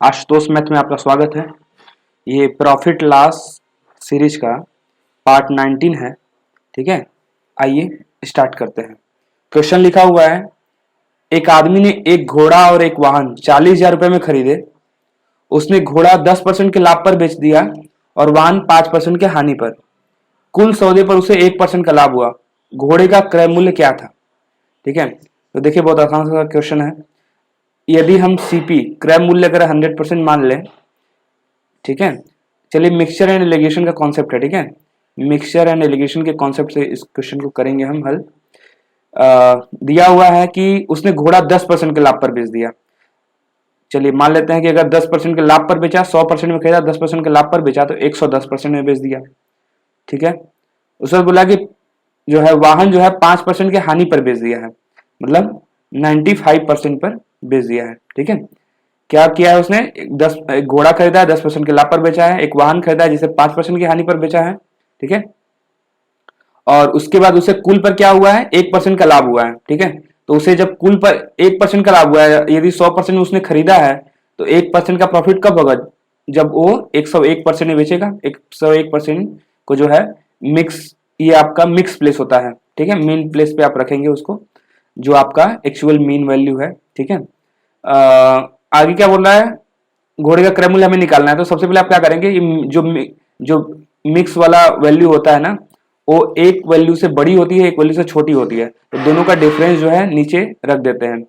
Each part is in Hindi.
आशुतोष मैथ में आपका स्वागत है। ये प्रॉफिट लॉस सीरीज का पार्ट 19 है। ठीक है, आइए स्टार्ट करते हैं। क्वेश्चन लिखा हुआ है, एक आदमी ने एक घोड़ा और एक वाहन 40,000 रुपए में खरीदे। उसने घोड़ा 10% के लाभ पर बेच दिया और वाहन 5% के हानि पर। कुल सौदे पर उसे 1% का लाभ हुआ। घोड़े का क्रय मूल्य क्या था? ठीक है, तो देखिए बहुत आसान सा क्वेश्चन है। यदि हम सीपी क्रय मूल्य अगर 100% मान लें, ठीक है, चलिए मिक्सचर एंड एलिगेशन का कॉन्सेप्ट है। ठीक है, मिक्सचर एंड एलिगेशन के कॉन्सेप्ट से इस क्वेश्चन को करेंगे हम हल। दिया हुआ है कि उसने घोड़ा 10% के लाभ पर बेच दिया। चलिए मान लेते हैं कि अगर 10% के लाभ पर बेचा, 100% में खरीदा, 10% के लाभ पर बेचा तो 110% में बेच दिया। ठीक है, उसने बोला कि जो है वाहन जो है 5% के हानि पर बेच दिया है, मतलब 95% पर बेच दिया है। ठीक है, क्या किया है उसने? एक घोड़ा खरीदा है, 10% के लाभ पर बेचा है। एक वाहन खरीदा है जिसे 5% की हानि पर बेचा है। ठीक है, और उसके बाद उसे कुल पर क्या हुआ है? 1% का लाभ हुआ है। ठीक है, तो उसे जब कुल पर 1% का लाभ हुआ है, यदि 100% उसने खरीदा है तो 1% का प्रॉफिट कब होगा? जब वो 101% में बेचेगा। 101% को जो है मिक्स, ये आपका मिक्स प्लेस होता है। ठीक है, मीन प्लेस पे आप रखेंगे उसको, जो आपका एक्चुअल मीन वैल्यू है। ठीक है, आगे क्या बोल रहा है? घोड़े का क्रय मूल्य हमें निकालना है। तो सबसे पहले आप क्या करेंगे, जो मिक्स वाला वैल्यू होता है ना, वो एक वैल्यू से बड़ी होती है, एक वैल्यू से छोटी होती है। तो दोनों का डिफरेंस जो है नीचे रख देते हैं।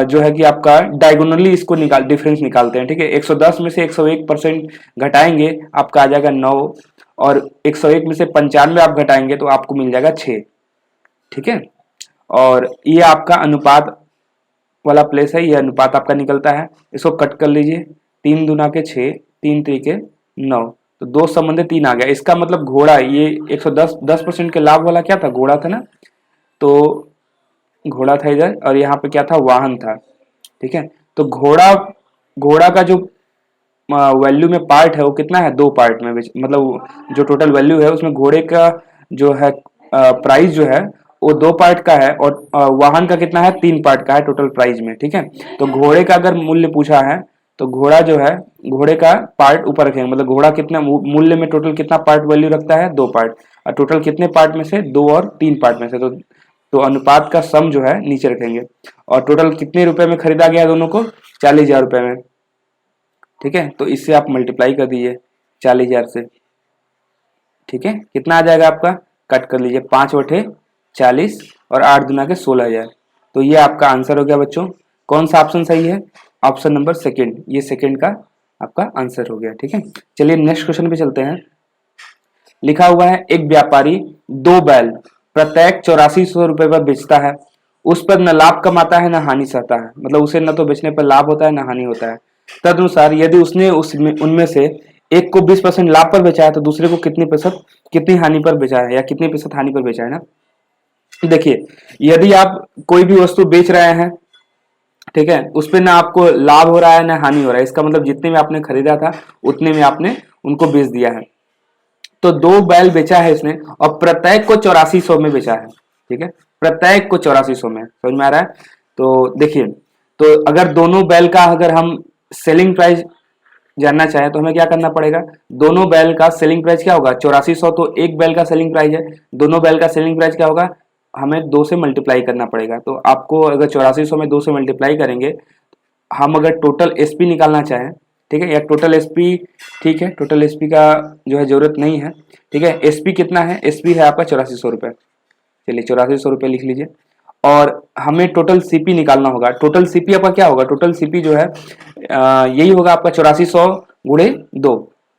जो है कि आपका डायगोनली इसको डिफरेंस निकालते हैं। ठीक है, 110 में से 101% घटाएंगे, आपका आ जाएगा 9, और 101 में से 95 आप घटाएंगे तो आपको मिल जाएगा 6। ठीक है, और ये आपका अनुपात वाला प्लेस है, ये अनुपात आपका निकलता है। इसको कट कर लीजिए, 3 दूना के 6, 3 त्रिके 9, तो 2 संबंधित 3 आ गया। इसका मतलब घोड़ा, ये 110% के लाभ वाला क्या था? घोड़ा था ना, तो घोड़ा था इधर, और यहाँ पे क्या था? वाहन था। ठीक है, तो घोड़ा घोड़ा का जो वैल्यू में पार्ट है वो कितना है? 2 पार्ट में, मतलब जो टोटल वैल्यू है उसमें घोड़े का जो है प्राइस जो है वो 2 पार्ट का है, और वाहन का कितना है? 3 पार्ट का है टोटल प्राइस में। ठीक है, तो घोड़े का अगर मूल्य पूछा है तो घोड़ा जो है, घोड़े का पार्ट ऊपर रखेंगे, मतलब घोड़ा कितना मूल्य में टोटल कितना पार्ट वैल्यू रखता है? 2 पार्ट। और टोटल कितने पार्ट में से? 2 और 3 पार्ट में से। तो अनुपात का सम जो है नीचे रखेंगे। और टोटल कितने रुपए में खरीदा गया दोनों को? 40,000 रुपए में। ठीक है, तो इससे आप मल्टीप्लाई कर दीजिए 40,000 से। ठीक है, कितना आ जाएगा आपका? कट कर लीजिए, 5/40 और 8 दुना के 16,000। तो ये आपका आंसर हो गया बच्चों। कौन सा ऑप्शन सही है? ऑप्शन नंबर सेकंड, ये सेकंड का आपका आंसर हो गया। ठीक है, चलिए नेक्स्ट क्वेश्चन पे चलते हैं। लिखा हुआ है, एक व्यापारी 2 बैल प्रत्येक 8400 रुपए पर बेचता है। उस पर न लाभ कमाता है न हानि सहता है, मतलब उसे न तो बेचने पर लाभ होता है न हानि होता है। तदनुसार यदि उसने उनमें से एक को 20% लाभ पर बेचा है तो दूसरे को कितनी हानि पर बेचा है, या कितने प्रतिशत हानि पर बेचा है ना। देखिए, यदि आप कोई भी वस्तु बेच रहे हैं, ठीक है, उस पर ना आपको लाभ हो रहा है ना हानि हो रहा है, इसका मतलब जितने में आपने खरीदा था उतने में आपने उनको बेच दिया है। तो 2 बैल बेचा है इसने, और प्रत्येक को 8400 में बेचा है। ठीक है, प्रत्येक को 8400 में, समझ में आ रहा है? तो देखिए, तो अगर दोनों बैल का अगर हम सेलिंग प्राइस जानना चाहें तो हमें क्या करना पड़ेगा? दोनों बैल का सेलिंग प्राइस क्या होगा? 8400, तो एक बैल का सेलिंग प्राइस है, दोनों बैल का सेलिंग प्राइस क्या होगा? हमें 2 से मल्टीप्लाई करना पड़ेगा। तो आपको अगर 8400 में 2 से मल्टीप्लाई करेंगे, हम अगर टोटल एसपी निकालना चाहें, ठीक है, या टोटल एसपी, ठीक है, टोटल एसपी का जो है जरूरत नहीं है। ठीक है, एसपी कितना है? एसपी है आपका 8400 रुपये। चलिए 8400 रुपये लिख लीजिए। और हमें टोटल सीपी निकालना होगा। टोटल सीपी आपका क्या होगा? टोटल सीपी जो है यही होगा आपका 8400 गुणे 2,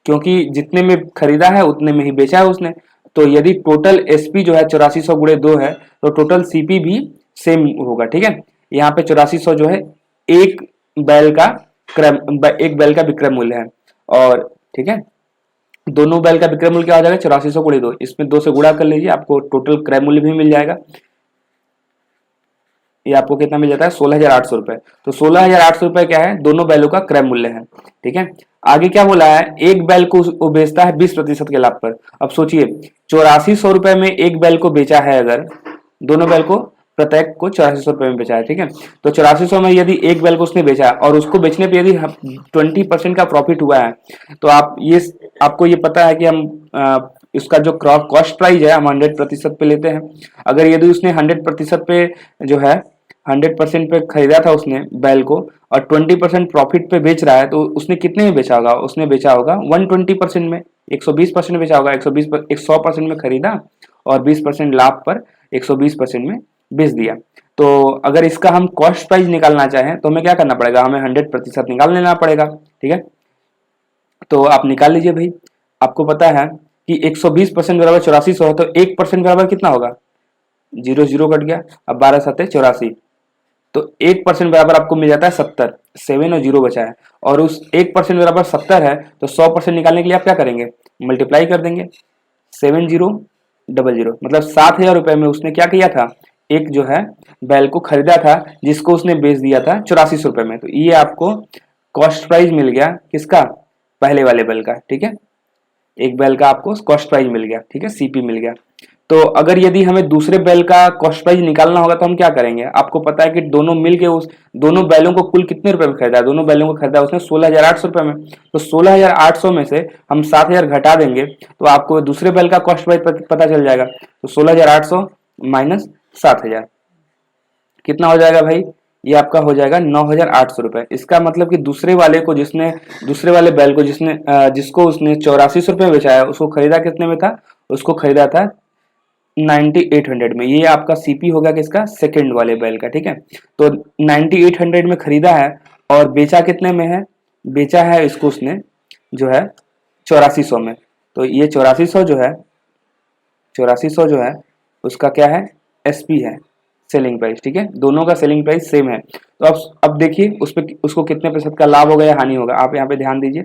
क्योंकि जितने में खरीदा है उतने में ही बेचा है उसने। तो यदि टोटल एसपी जो है 8400 गुणे 2 है, तो टोटल सीपी भी सेम होगा। ठीक है, यहाँ पे 8400 जो है एक बैल का एक बैल का विक्रय मूल्य है। और ठीक है, दोनों बैल का विक्रय मूल्य क्या हो जाएगा? 8400 गुणे 2, इसमें 2 से गुणा कर लीजिए, आपको टोटल क्रय मूल्य भी मिल जाएगा। ये आपको कितना मिल जाता है? 16,800 रुपए। तो 16,800 रुपए क्या है? दोनों बैलों का क्रय मूल्य है। ठीक है, आगे क्या बोला है? एक बैल को वो बेचता है 20% के लाभ पर। अब सोचिए, 8400 रुपए में एक बैल को बेचा है, अगर दोनों बैल को प्रत्येक को 8400 में बेचा है, ठीक है। तो 8400 में यदि एक बैल को उसने बेचा और उसको बेचने पे यदि 20% का प्रॉफिट हुआ है, तो आपको ये पता है कि हम इसका जो कॉस्ट प्राइस है हम 100% पे लेते हैं। अगर यदि उसने 100% पे जो है 100% पे खरीदा था उसने बैल को और 20% प्रॉफिट पे बेच रहा है, तो उसने कितने में बेचा होगा? उसने बेचा होगा 120% में, 120% बेचा होगा। 100% में खरीदा और 20% लाभ पर 120% में बेच दिया। तो अगर इसका हम कॉस्ट प्राइस निकालना चाहें तो हमें क्या करना पड़ेगा? हमें 100% निकाल लेना पड़ेगा, ठीक है। तो आप निकाल लीजिए भाई। आपको पता है कि 120% बराबर 8400 है, तो 1% बराबर कितना होगा? 0 कट गया, अब 12 7 84, तो 1% बराबर आपको मिल जाता है 70। 7 और 0 बचा है, और उस 1% बराबर 70 है, तो 100% निकालने के लिए आप क्या करेंगे? मल्टीप्लाई कर देंगे। 7000, मतलब 7000 रुपए में उसने क्या किया था? एक जो है बैल को खरीदा था, जिसको उसने बेच दिया था 8400 में। तो ये आपको कॉस्ट प्राइस मिल गया किसका? पहले वाले बैल का, ठीक है। एक बैल का आपको कॉस्ट प्राइस मिल गया, ठीक है, सीपी मिल गया। तो अगर यदि हमें दूसरे बैल का कॉस्ट प्राइस निकालना होगा तो हम क्या करेंगे? आपको पता है कि दोनों मिलके उस दोनों बैलों को कुल कितने रुपए में खरीदा है? दोनों बैलों को खरीदा उसने 16800 में। तो 16800 में से हम 7000 घटा देंगे तो आपको दूसरे बैल का कॉस्ट प्राइस पता चल जाएगा। तो 16800 माइनस 7000 कितना हो जाएगा भाई? ये आपका हो जाएगा 9800 रुपए। इसका मतलब कि दूसरे वाले बैल को जिसको उसने 8400 में बेचा है, उसको खरीदा कितने में था? उसको खरीदा था 9800 में। ये आपका सीपी होगा किसका? सेकंड वाले बैल का, ठीक है। तो 9800 में खरीदा है और बेचा कितने में है? बेचा है इसको उसने जो है 8400 में। तो ये 8400 जो है उसका क्या है? एसपी है, सेलिंग प्राइस, ठीक है। दोनों का सेलिंग प्राइस सेम है। तो अब देखिए उसको कितने प्रतिशत का लाभ होगा या हानि होगा। आप यहाँ पे ध्यान दीजिए,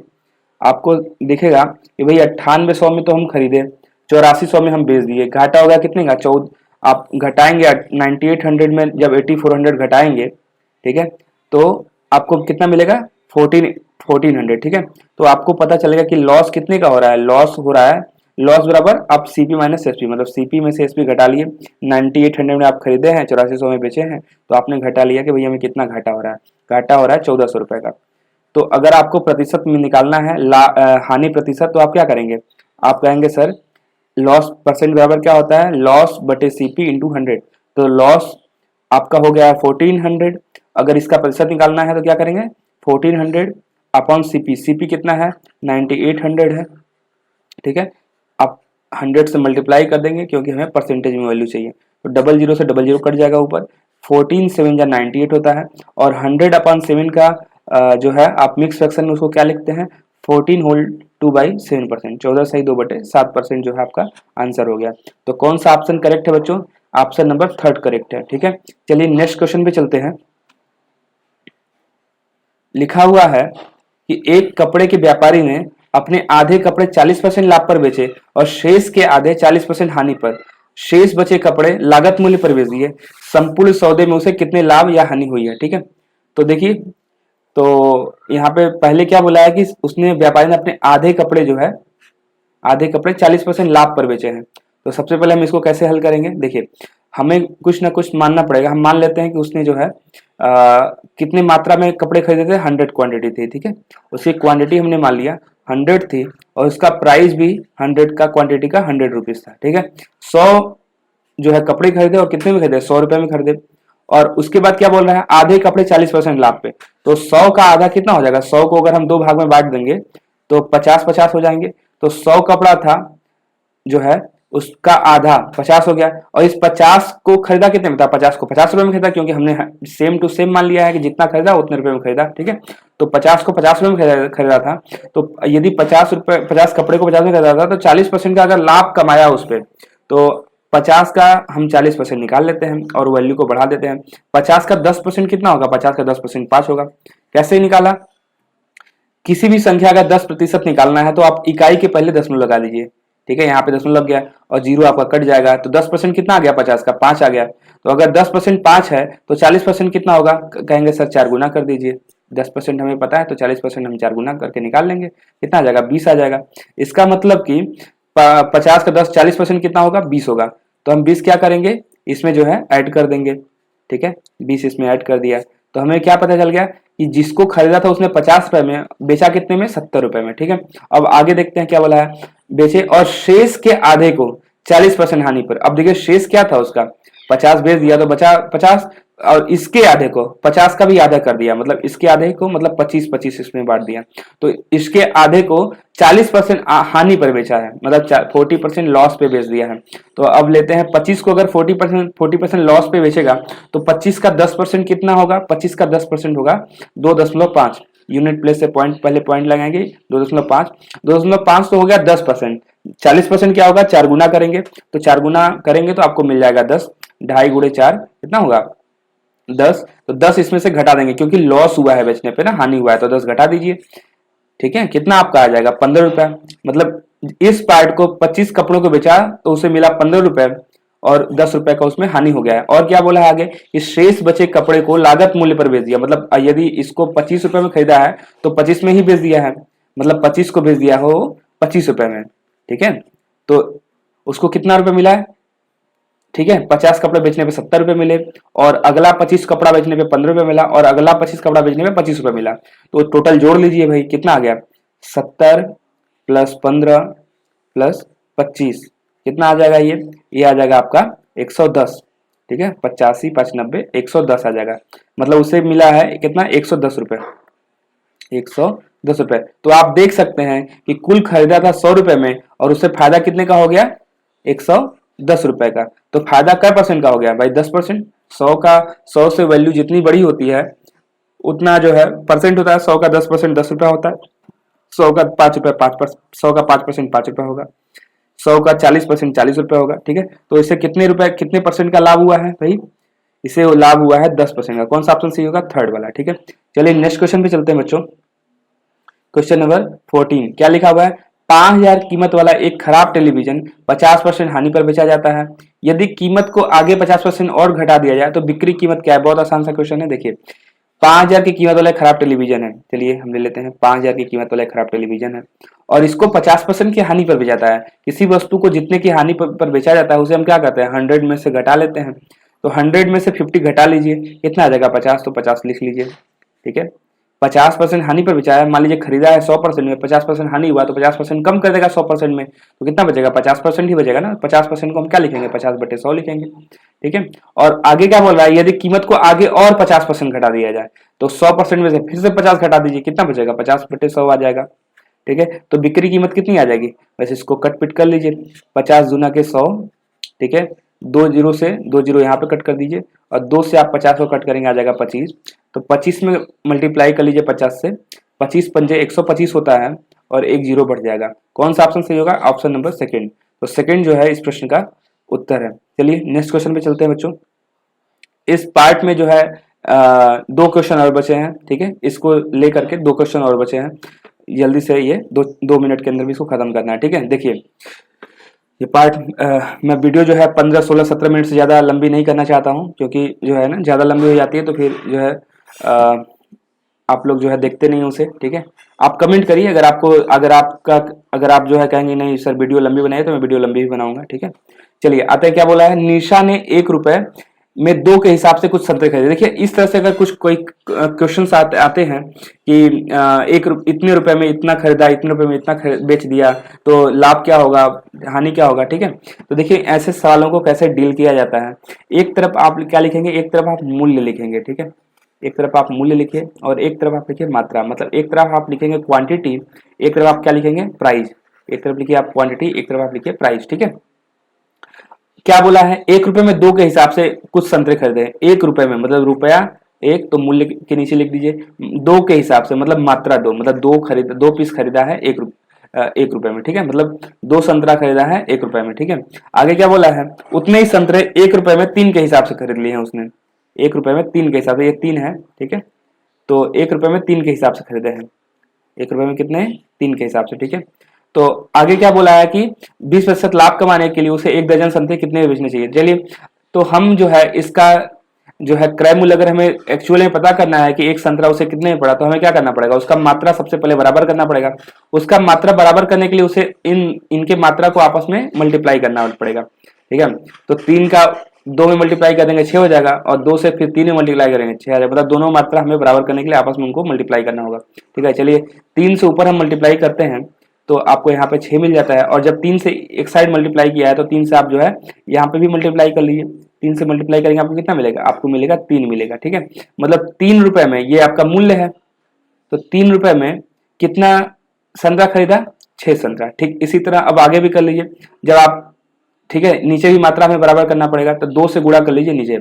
आपको दिखेगा कि भाई 9800 में तो हम खरीदे, 8400 में हम बेच दिए, घाटा होगा कितने का? 14। आप घटाएंगे 9800 में, जब 8400 घटाएंगे, ठीक है, तो आपको कितना मिलेगा? 1400, ठीक है। तो आपको पता चलेगा कि लॉस कितने का हो रहा है? लॉस हो रहा है, लॉस बराबर आप सीपी माइनस एसपी, मतलब सीपी में से एसपी घटा लिए। 9800 में आप खरीदे हैं, 8400 में बेचे हैं, तो आपने घटा लिया कि भैया हमें कितना घाटा हो रहा है? घाटा हो रहा है 1400 रुपए का। तो अगर आपको प्रतिशत में निकालना है हानि प्रतिशत, तो आप क्या करेंगे? आप कहेंगे सर लॉस परसेंट बराबर क्या होता है? लॉस बटे सीपी इंटू 100। तो लॉस आपका हो गया 1400। अगर इसका प्रतिशत निकालना है तो क्या करेंगे? 1400 अपॉन सीपी। सीपी कितना है? 9800 है, ठीक है। आप 100 से मल्टीप्लाई कर देंगे क्योंकि हमें परसेंटेज में वैल्यू चाहिए। तो 00 से 00 कट जाएगा ऊपर। 14 7 जा 98 होता है, और 100 अपॉन 7 का जो है आप मिक्स फ्रैक्शन में उसको क्या लिखते हैं? 14 होल 2/7%, 14 सही 2/7% जो है आपका आंसर हो गया। तो कौन सा ऑप्शन करेक्ट है बच्चों? ऑप्शन नंबर 3 करेक्ट है, ठीक है। चलिए नेक्स्ट क्वेश्चन पे चलते हैं। लिखा हुआ है कि एक कपड़े के व्यापारी ने अपने आधे कपड़े 40% लाभ पर बेचे और शेष के आधे 40% हानि पर। शेष बचे कपड़े लागत मूल्य पर बेच दिए। संपूर्ण सौदे में उसे कितने लाभ या हानि हुई है? ठीक है, तो देखिए, तो यहाँ पे पहले क्या बोला है कि उसने व्यापारी ने अपने आधे कपड़े 40% लाभ पर बेचे हैं। तो सबसे पहले हम इसको कैसे हल करेंगे? देखिए, हमें कुछ ना कुछ मानना पड़ेगा। हम मान लेते हैं कि उसने जो है कितनी मात्रा में कपड़े खरीदे थे? 100 क्वांटिटी थी, ठीक है। उसकी क्वांटिटी हमने मान लिया 100 थी, और उसका प्राइस भी 100 का क्वांटिटी का 100 रुपीज था, ठीक है। 100 जो है कपड़े खरीदे, और कितने में खरीदे? 100 रुपए में खरीदे। और उसके बाद क्या बोल रहा है? आधे कपड़े 40% लाभ पे। तो 100 का आधा कितना हो जाएगा? 100 को अगर हम 2 भाग में बांट देंगे तो 50-50 हो जाएंगे। तो 100 कपड़ा था जो है उसका आधा 50 हो गया, और इस 50 को खरीदा कितने में था? 50 को 50 रुपए में खरीदा, क्योंकि हमने सेम टू सेम मान लिया है कि जितना खरीदा उतने रुपए में खरीदा, ठीक है। तो 50 को 50 रुपए में खरीदा था, तो यदि 50 कपड़े को 50 में खरीदा था, तो 40% का अगर लाभ कमाया उस पर, तो 50 का हम 40% निकाल लेते हैं और वैल्यू को बढ़ा देते हैं। 50 का 10% कितना होगा? 50 का 10% 5 होगा। कैसे निकाला? किसी भी संख्या का 10% निकालना है तो आप इकाई के पहले दशमलव लगा दीजिए, ठीक है। यहाँ पे दशमलव लग गया और 0 आपका कट जाएगा, तो 10% कितना आ गया? 50 का 5 आ गया। तो अगर 10% 5 है तो 40% कितना होगा? कहेंगे सर 4 गुना कर दीजिए। 10% हमें पता है तो 40% हम 4 गुना करके निकाल लेंगे, कितना आ जाएगा? 20 आ जाएगा। इसका मतलब कि 50 का 10 40% कितना होगा? 20 होगा। तो हम 20 क्या करेंगे? इसमें जो है ऐड कर देंगे, ठीक है, 20 इसमें ऐड कर दिया। तो हमें क्या पता चल गया कि जिसको खरीदा था उसने 50 रुपए में, बेचा कितने में, 70 रुपए में, ठीक है। अब आगे देखते हैं क्या बोला है, बेचे और शेष के आधे को 40% हानि पर। अब देखिए शेष क्या था उसका, 50 बेच दिया तो बचा 50, और इसके आधे को 50 का भी आधा कर दिया, मतलब इसके आधे को मतलब 25-25 इसमें बांट दिया, तो इसके आधे को 40% हानि पर बेचा है, मतलब 40% लॉस पे बेच दिया है। तो अब लेते हैं 25 को, अगर 40% लॉस पे बेचेगा तो 25 का 10% कितना होगा, 25 का 10% होगा 2.5 यूनिट प्लेस से पॉइंट, पहले पॉइंट लगाएंगे 2.5 तो हो गया 10%। 40% क्या होगा, 4 गुना करेंगे, तो 4 गुना करेंगे तो आपको मिल जाएगा 10, 2.5 गुणे 4 कितना होगा 10, तो 10 इसमें से घटा देंगे क्योंकि लॉस हुआ है बेचने पे ना, हानि हुआ है, तो 10 घटा दीजिए, ठीक है। कितना आपका आ जाएगा 15 रुपए, मतलब इस पार्ट को 25 कपड़ों को बेचा तो उसे मिला 15 रुपए और 10 रुपए का उसमें हानि हो गया है। और क्या बोला है आगे, इस शेष बचे कपड़े को लागत मूल्य पर बेच दिया, मतलब यदि इसको 25 रुपए में खरीदा है तो 25 में ही बेच दिया है, मतलब 25 को बेच दिया हो 25 रुपए में, ठीक है। तो उसको कितना रुपए मिला है, ठीक है, 50 कपड़े बेचने पे 70 रुपए मिले, और अगला 25 कपड़ा बेचने पे 15 रुपए मिला, और अगला 25 कपड़ा बेचने पे 25 रुपए मिला। तो टोटल जोड़ लीजिए भाई, कितना आ गया, 70 प्लस 15 प्लस 25 कितना आ जाएगा, ये आ जाएगा आपका 110, ठीक है, 85 5 90 110 आ जाएगा, मतलब उसे मिला है कितना 110 रुपए, 110 रुपए। तो आप देख सकते हैं कि कुल खरीदा था 100 रुपए में और उससे फायदा कितने का हो गया, 110 रुपए का। तो फायदा कै परसेंट का हो गया भाई, 10%। 100 का, 100 से वैल्यू जितनी बड़ी होती है उतना जो है परसेंट होता है, 100 का 10% 10 रुपया होता है, 100 का 5 रुपये 5%, 100 का 5% 5 रुपया होगा, 100 का 40% 40 रुपया होगा, ठीक है। तो इससे कितने रुपए, कितने परसेंट का लाभ हुआ है भाई, इसे लाभ हुआ है 10% का। कौन सा ऑप्शन सही होगा, थर्ड वाला, ठीक है। चलिए नेक्स्ट क्वेश्चन पे चलते हैं बच्चों। क्वेश्चन नंबर 14 क्या लिखा हुआ है, 5000 कीमत वाला एक खराब टेलीविजन 50% हानि पर बेचा जाता है। यदि कीमत को आगे 50% और घटा दिया जाए तो बिक्री कीमत क्या है, बहुत आसान सा क्वेश्चन है। देखिए 5000 की कीमत वाला खराब टेलीविजन है, चलिए हम ले लेते हैं 5000 की कीमत वाला खराब टेलीविजन है और इसको 50% की हानि पर बेचा जाता है। किसी वस्तु को जितने की हानि पर बेचा जाता है उसे हम क्या करते हैं, 100 में से घटा लेते हैं। तो 100 में से 50 घटा लीजिए, कितना आ जाएगा 50, तो 50 लिख लीजिए, ठीक है। 50% हानि पर बेचा है, मान लीजिए खरीदा है 100% में, 50% हानि हुआ तो 50% कम कर देगा 100% में, तो कितना बचेगा 50% ही बचेगा ना। 50% को हम क्या लिखेंगे, 50/100 लिखेंगे, ठीक है। और आगे क्या बोल रहा है, यदि कीमत को आगे और 50% घटा दिया जाए तो 100% में से फिर से 50 घटा दीजिए, कितना बचेगा 50/100 आ जाएगा, ठीक है। तो बिक्री कीमत कितनी आ जाएगी, वैसे इसको कट पिट कर लीजिए, 50 दूना के 100, ठीक है, 2 जीरो से 2 जीरो यहाँ पे कट कर दीजिए और 2 से आप 50 को कट करेंगे आ जाएगा 25। तो 25 में मल्टीप्लाई कर लीजिए 50 से, 25 पंजे 125 होता है और एक जीरो बढ़ जाएगा। कौन सा ऑप्शन सही होगा, ऑप्शन नंबर सेकंड। तो सेकंड जो है इस प्रश्न का उत्तर है। चलिए नेक्स्ट क्वेश्चन पे चलते हैं बच्चों। इस पार्ट में जो है 2 क्वेश्चन और बचे हैं, ठीक है, इसको लेकर के 2 क्वेश्चन और बचे हैं, जल्दी से ये 2 मिनट के अंदर भी इसको खत्म करना है, ठीक है। देखिए ये पार्ट मैं वीडियो जो है 15 16 17 मिनट से ज़्यादा लंबी नहीं करना चाहता हूँ, क्योंकि जो है ना ज़्यादा लंबी हो जाती है तो फिर जो है आप लोग जो है देखते नहीं उसे, ठीक है। आप कमेंट करिए अगर आपको, अगर आप जो है कहेंगे नहीं सर वीडियो लंबी बनाइए तो मैं वीडियो लंबी भी बनाऊंगा, ठीक है। चलिए आते हैं, क्या बोला है, निशा ने 1 रुपए में 2 के हिसाब से कुछ संतरे खरीदे। देखिए इस तरह से अगर कुछ कोई क्वेश्चन आते हैं कि इतने रुपए में इतना खरीदा, इतने रुपए में इतना बेच दिया तो लाभ क्या होगा, हानि क्या होगा, ठीक है। तो देखिए ऐसे सवालों को कैसे डील किया जाता है, एक तरफ आप क्या लिखेंगे, एक तरफ आप मूल्य लिखेंगे, ठीक है, एक तरफ आप मूल्य लिखिए और एक तरफ आप लिखिए मात्रा, मतलब एक तरफ आप लिखेंगे क्वांटिटी, एक तरफ आप क्या लिखेंगे प्राइस, एक तरफ लिखिए आप क्वांटिटी, एक तरफ आप लिखिए प्राइस, ठीक है। क्या बोला है, 1 रुपए में 2 के हिसाब से कुछ संतरे खरीदे, 1 रुपए में मतलब रुपया 1 तो मूल्य के नीचे लिख दीजिए, 2 के हिसाब से मतलब मात्रा 2, मतलब 2 पीस खरीदा है 1 रुपए में, ठीक है, मतलब 2 संतरा खरीदा है 1 रुपए में, ठीक है। आगे क्या बोला है, उतने ही संतरे 1 रुपए में 3 के हिसाब से खरीद लिए हैं उसने, 1 रुपए में 3 के हिसाब से, ये 3 है, ठीक है। तो 1 रुपए में 3 के हिसाब से खरीदे हैं, 1 रुपए में कितने, 3 के हिसाब से, ठीक है। तो आगे क्या बोला है कि 20% लाभ कमाने के लिए उसे 1 दर्जन संतरे कितने में बेचने चाहिए। चलिए तो हम जो है इसका जो है क्रय मूल्य अगर हमें एक्चुअली में पता करना है कि एक संतरा उसे कितने में पड़ा, तो हमें क्या करना पड़ेगा, उसका मात्रा सबसे पहले बराबर करना पड़ेगा। उसका मात्रा बराबर करने के लिए उसे इनके मात्रा को आपस में मल्टीप्लाई करना पड़ेगा, ठीक है। तो 3 का 2 में मल्टीप्लाई कर देंगे 6 हो जाएगा, और 2 से फिर 3 में मल्टीप्लाई करेंगे 6 आ जाएगा। मतलब दोनों मात्रा हमें बराबर करने के लिए आपस में उनको मल्टीप्लाई करना होगा। ठीक है, चलिए 3 से ऊपर हम मल्टीप्लाई करते हैं तो आपको यहाँ पे 6 मिल जाता है, और जब 3 से एक साइड मल्टीप्लाई किया है तो 3 से आप जो है यहाँ पे भी मल्टीप्लाई कर लीजिए। 3 से मल्टीप्लाई करेंगे आपको कितना मिलेगा, आपको मिलेगा 3 मिलेगा। ठीक है, मतलब 3 रुपए में ये आपका मूल्य है, तो 3 रुपए में कितना संतरा खरीदा, 6 संतरा। ठीक इसी तरह अब आगे भी कर लीजिए, जब आप, ठीक है, नीचे भी मात्रा में बराबर करना पड़ेगा, तो 2 से गुणा कर लीजिए नीचे,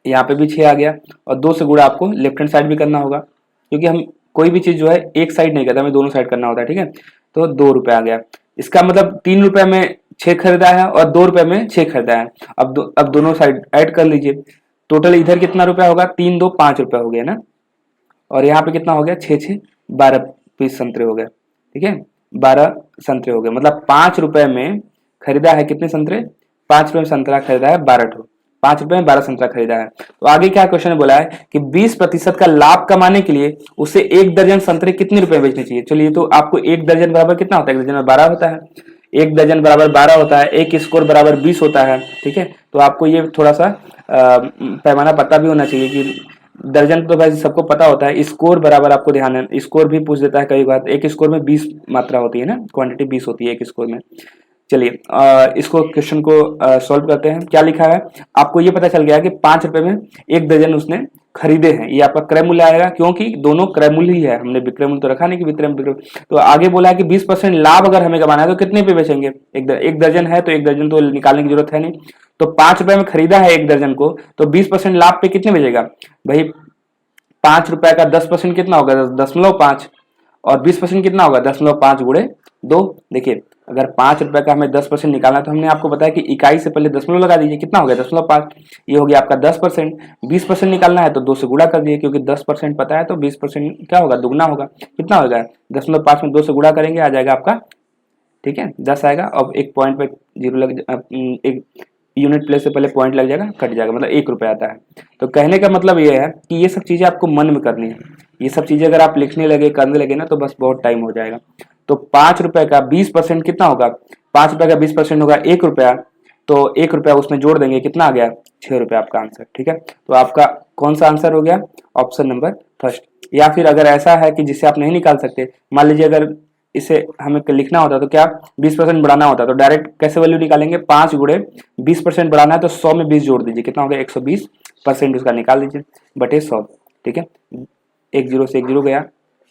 यहाँ पे भी 6 आ गया, और 2 से गुणा आपको लेफ्ट हैंड साइड भी करना होगा, क्योंकि हम कोई भी चीज जो है एक साइड नहीं करता, हमें दोनों साइड करना होता है। ठीक है, तो 2 रुपए आ गया। इसका मतलब 3 रुपए में 6 खरीदा है और 2 रुपए में 6 खरीदा है। अब दोनों साइड ऐड कर लीजिए, टोटल इधर कितना रुपया होगा, 3 2 5 रुपया हो गया ना, और यहाँ पे कितना हो गया, 6 6 12 पीस संतरे हो गए। ठीक है, 12 संतरे हो गए, मतलब 5 रुपए में खरीदा है कितने संतरे, 5 रुपए में संतरा खरीदा है 12 ठो, 5 रुपए में 12 संतरा खरीदा है। तो आगे क्या क्वेश्चन बोला है कि 20% का लाभ कमाने के लिए उसे 1 दर्जन संतरे कितने रुपए बेचने चाहिए। चलिए, तो आपको 1 दर्जन बराबर कितना होता है, 1 दर्जन में 12 होता है, 1 दर्जन बराबर 12 होता है, 1 स्कोर बराबर 20 होता है। ठीक है, तो आपको ये थोड़ा सा पैमाना पता भी होना चाहिए कि दर्जन तो वैसे सबको पता होता है, स्कोर बराबर आपको ध्यान है, स्कोर भी पूछ देता है कई बार, एक स्कोर में 20 मात्रा होती है ना, क्वांटिटी 20 होती है एक स्कोर में। चलिए इसको क्वेश्चन को सॉल्व करते हैं। क्या लिखा है, आपको ये पता चल गया कि 5 रुपए में 1 दर्जन उसने खरीदे हैं, ये आपका क्रय मूल्य आएगा, क्योंकि दोनों क्रय मूल्य ही है, हमने विक्रय मूल्य तो रखा नहीं कि विक्रय। तो आगे बोला है कि 20% लाभ अगर हमें कमाना है तो कितने पे बेचेंगे, एक दर्जन है तो 1 दर्जन तो निकालने की जरूरत है नहीं, तो 5 रुपए में खरीदा है 1 दर्जन को, तो 20% लाभ पे कितने बेचेगा भाई, 5 रुपए का 10% कितना होगा, 10.5, और 20% कितना होगा, 10.5 गुणे 2। देखिए, अगर 5 रुपए का हमें 10% निकालना है तो हमने आपको बताया कि इकाई से पहले दशमलव लगा दीजिए, कितना हो गया 10.5, ये हो गया आपका 10%। 20% निकालना है तो 2 से गुणा कर दिए, क्योंकि 10% पता है तो 20% क्या होगा, दुगना होगा, कितना होगा 10.5 में 2 से गुणा करेंगे, आ जाएगा आपका, ठीक है, 10 आएगा। अब एक पॉइंट पे जीरो लग, एक यूनिट प्लेस से पहले पॉइंट लग जाएगा, कट जाएगा, मतलब 1 रुपया आता है। तो कहने का मतलब ये है कि ये सब चीजें आपको मन में करनी है, ये सब चीजें अगर आप लिखने लगे करने लगे ना तो बस बहुत टाइम हो जाएगा। तो 5 रुपए का 20% कितना होगा, 5 रुपए का 20% होगा 1 रुपया, तो 1 रुपया उसमें जोड़ देंगे, कितना आ गया 6 रुपया आपका आंसर। ठीक है, तो आपका कौन सा आंसर हो गया, ऑप्शन नंबर फर्स्ट। या फिर अगर ऐसा है कि जिसे आप नहीं निकाल सकते, मान लीजिए अगर इसे हमें लिखना होता तो क्या 20% बढ़ाना होता तो डायरेक्ट कैसे वैल्यू निकालेंगे, 5 गुणे 20% बढ़ाना है तो 100 में 20 जोड़ दीजिए, कितना हो गया 120% उसका निकाल दीजिए बटे 100। ठीक है, 1 जीरो से 1 जीरो गया,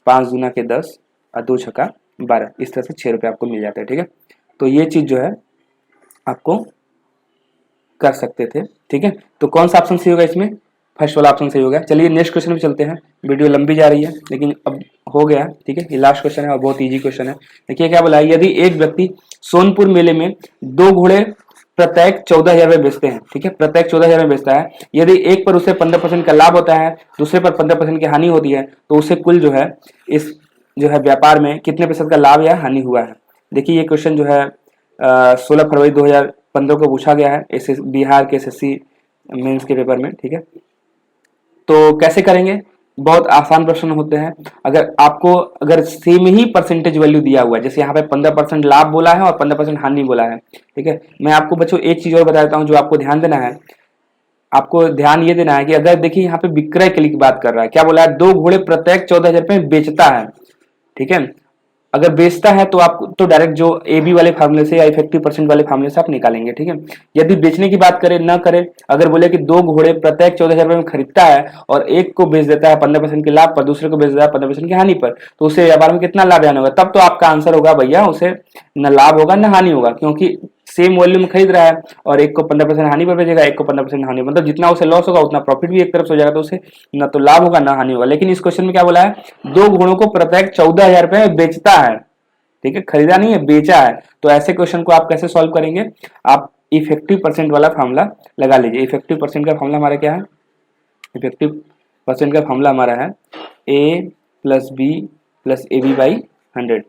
5 दूना के 10 और 2 छक्का 12, इस तरह से 6 रुपये आपको मिल जाते हैं। ठीक है, तो ये चीज जो है आपको कर सकते थे। ठीक है, तो कौन सा ऑप्शन सही होगा इसमें, फर्स्ट वाला ऑप्शन सही होगा। चलिए नेक्स्ट क्वेश्चन पे चलते हैं, वीडियो लंबी जा रही है लेकिन अब हो गया। ठीक है, ये लास्ट क्वेश्चन है और बहुत इजी क्वेश्चन है। देखिए क्या बोला है, यदि एक व्यक्ति सोनपुर मेले में 2 घोड़े प्रत्येक 14,000 में बेचते हैं, ठीक है, प्रत्येक 14,000 में बेचता है, यदि एक पर उसे 15% का लाभ होता है, दूसरे पर 15% की हानि होती है, तो उसे कुल जो है इस जो है व्यापार में कितने प्रतिशत का लाभ या हानि हुआ है। देखिए ये क्वेश्चन जो है 16 फरवरी 2015 को पूछा गया है बिहार के SSC मेंस के पेपर में। ठीक है, तो कैसे करेंगे, बहुत आसान प्रश्न होते हैं। अगर सेम ही परसेंटेज वैल्यू दिया हुआ है, जैसे यहाँ पे 15% लाभ बोला है और 15% हानि बोला है। ठीक है, मैं आपको बच्चों एक चीज और बता देता हूँ जो आपको ध्यान देना है। आपको ध्यान ये देना है कि अगर देखिए यहाँ पे विक्रय के लिए बात कर रहा है, क्या बोला है, 2 घोड़े प्रत्येक 14,000 रुपये में बेचता है। ठीक है, अगर बेचता है तो आप तो डायरेक्ट जो AB वाले फार्मूले से या इफेक्टिव परसेंट वाले फार्मूले से आप निकालेंगे। ठीक है, यदि बेचने की बात करें ना करें, अगर बोले कि 2 घोड़े प्रत्येक 14,000 रुपये में खरीदता है और एक को बेच देता है 15% के लाभ पर, दूसरे को बेच देता है 15% की हानि पर, तो उसे व्यापार में कितना लाभ आना होगा, तब तो आपका आंसर होगा भैया उसे न लाभ होगा न हानि होगा, क्योंकि सेम वॉल्यूम खरीद रहा है और एक को 15% हानि पर बेचेगा, एक को 15% हानि, मतलब जितना उसे लॉस होगा उतना प्रॉफिट भी एक तरफ से हो जाएगा, तो उसे न तो लाभ होगा ना हानि होगा। लेकिन इस क्वेश्चन में क्या बोला है, 2 घोड़ों को प्रत्येक 14,000 रुपये में बेचता है। ठीक है, खरीदा नहीं है, बेचा है। तो ऐसे क्वेश्चन को आप कैसे सॉल्व करेंगे, आप इफेक्टिव परसेंट वाला फॉर्मूला लगा लीजिए। इफेक्टिव परसेंट का फॉर्मूला हमारा क्या है, इफेक्टिव परसेंट का फॉर्मूला हमारा है A + B + AB बाई 100।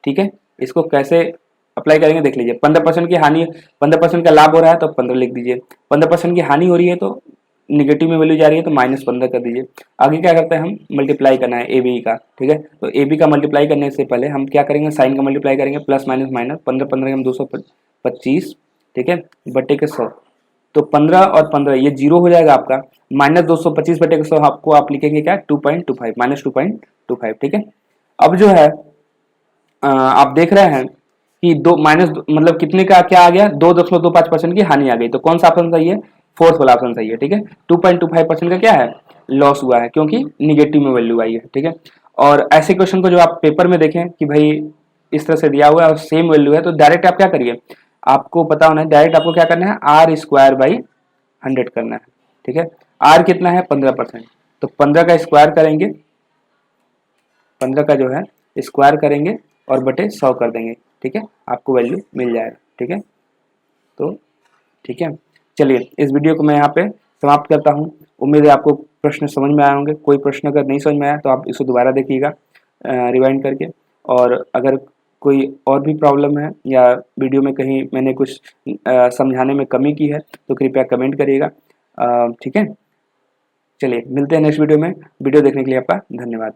ठीक है, इसको कैसे अप्लाई करेंगे देख लीजिए। 15% की हानि, 15% का लाभ हो रहा है तो 15 लिख दीजिए, 15% की हानि हो रही है तो निगेटिव में वैल्यू जा रही है तो -15 कर दीजिए। आगे क्या करते हैं, हम मल्टीप्लाई करना है AB का। ठीक है, तो AB का मल्टीप्लाई करने से पहले हम क्या करेंगे, साइन का मल्टीप्लाई करेंगे, प्लस माइनस माइनस, 15 15 225। ठीक है, बटे के 100। तो 15 और 15 ये 0 हो जाएगा आपका, माइनस 225/100 आपको आप लिखेंगे क्या 2.25 माइनस 2.25, ठीक है। अब जो है आप देख रहे हैं कि दो माइनस मतलब कितने का क्या आ गया, 2.25% की हानि आ गई। तो कौन सा ऑप्शन सही है, फोर्थ वाला ऑप्शन सही है, ठीक है। 2.25% का क्या है, लॉस हुआ है, क्योंकि निगेटिव में वैल्यू आई है, ठीक है। और ऐसे क्वेश्चन को जो आप पेपर में देखें कि भाई इस तरह से दिया हुआ है और सेम वैल्यू है, तो डायरेक्ट आप क्या करिए, आपको पता होना है डायरेक्ट आपको क्या करना है, r²/100 करना है, ठीक है। r कितना है 15%, तो 15 का स्क्वायर करेंगे, 15 का जो है स्क्वायर करेंगे और बटे 100 कर देंगे, ठीक है, आपको वैल्यू मिल जाएगा, ठीक है। तो ठीक है, चलिए इस वीडियो को मैं यहाँ पे समाप्त करता हूँ। उम्मीद है आपको प्रश्न समझ में आए होंगे। कोई प्रश्न अगर नहीं समझ में आया तो आप इसे दोबारा देखिएगा रिवाइंड करके, और अगर कोई और भी प्रॉब्लम है या वीडियो में कहीं मैंने कुछ समझाने में कमी की है तो कृपया कमेंट करिएगा, ठीक है। चलिए मिलते हैं नेक्स्ट वीडियो में। वीडियो देखने के लिए आपका धन्यवाद।